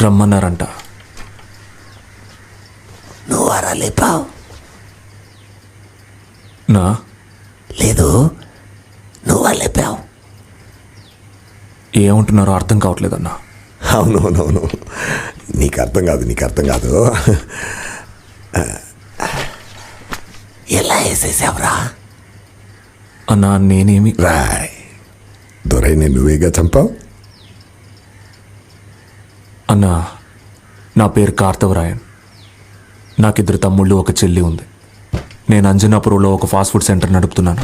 రమ్మన్నారంట. నువ్వు అరా లేపావు? నా లేదు, నువ్వు లేపావు. ఏమంటున్నారో అర్థం కావట్లేదన్నా. అవునవునవును, నీకు అర్థం కాదు. ఎలా వేసేసావురా? అన్నా నేనేమి రాయ్, దొరైన నువ్వేగా చంపావు. అన్నా, నా పేరు కార్తవరాయన్. నాకిద్దరు తమ్ముళ్ళు, ఒక చెల్లి ఉంది. నేను అంజనాపురంలో ఒక ఫాస్ట్ ఫుడ్ సెంటర్ నడుపుతున్నాను.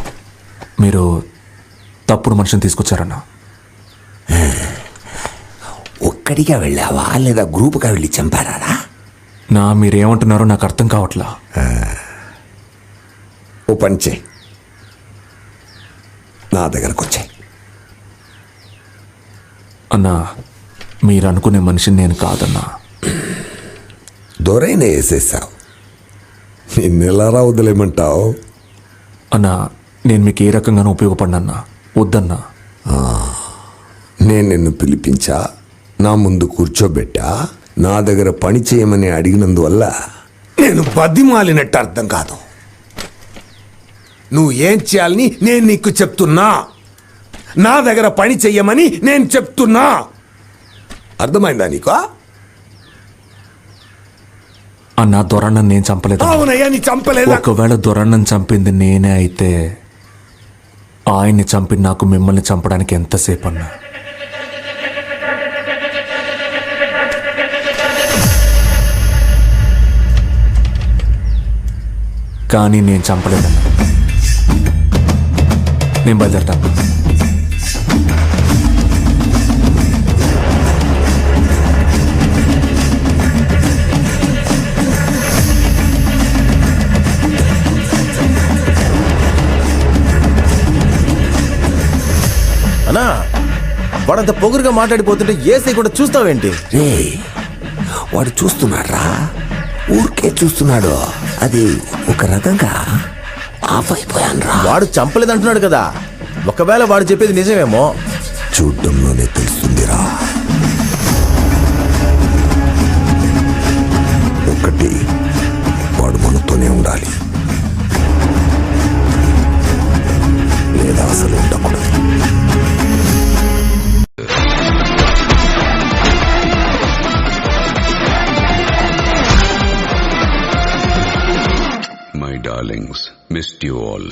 మీరు తప్పుడు మనిషిని తీసుకొచ్చారన్నా. ఒక్కడిగా వెళ్ళావా లేదా గ్రూపుగా వెళ్ళి చంపారా? మీరేమంటున్నారో నాకు అర్థం కావట్లా. ఓ పంచే, నా దగ్గరకు వచ్చాయి. అన్నా, మీరు అనుకునే మనిషిని నేను కాదన్నా. దొరైన వేసేసావు, నిన్నెలారా వదిలేమంటావు? అన్నా, నేను మీకు ఏ రకంగానూ ఉపయోగపడినన్నా. వద్దన్నా. నేను నిన్ను పిలిపించా, నా ముందు కూర్చోబెట్టా, నా దగ్గర పని చేయమని అడిగినందువల్ల నేను బతిమాలినట్టు అర్థం కాదు. నువ్వు ఏం చేయాలని నేను నీకు చెప్తున్నా, నా దగ్గర పని చెయ్యమని నేను చెప్తున్నా. అర్థమైందా నీకు? అన్నా, దొరన్నను నేను చంపలేదు. అవునయ్యా, నీ చంపలేదు. ఒకవేళ దొరన్నను చంపింది నేనే అయితే ఆయన్ని చంపి నాకు మిమ్మల్ని చంపడానికి ఎంతసేపు అన్నా? కానీ నేను చంపలేదన్నా. నేను బయలుదేరతాను. అన్నా, వాడంత పొగురుగా మాట్లాడిపోతుంటే ఏసీ కూడా చూస్తావేంటి? రే, వాడు చూస్తున్నాడ్రా, ఊరికే చూస్తున్నాడు. అది ఒక రకంగా ఆఫ్ అయిపోయాను రా. వాడు చంపలేదంటున్నాడు కదా, ఒకవేళ వాడు చెప్పేది నిజమేమో. చూడ్డంలోనే తెలుస్తుందిరా. ఒకటి, వాడు మనతోనే ఉండాలి, లేదా అసలు ఉండకూడదు. My darlings, missed you all.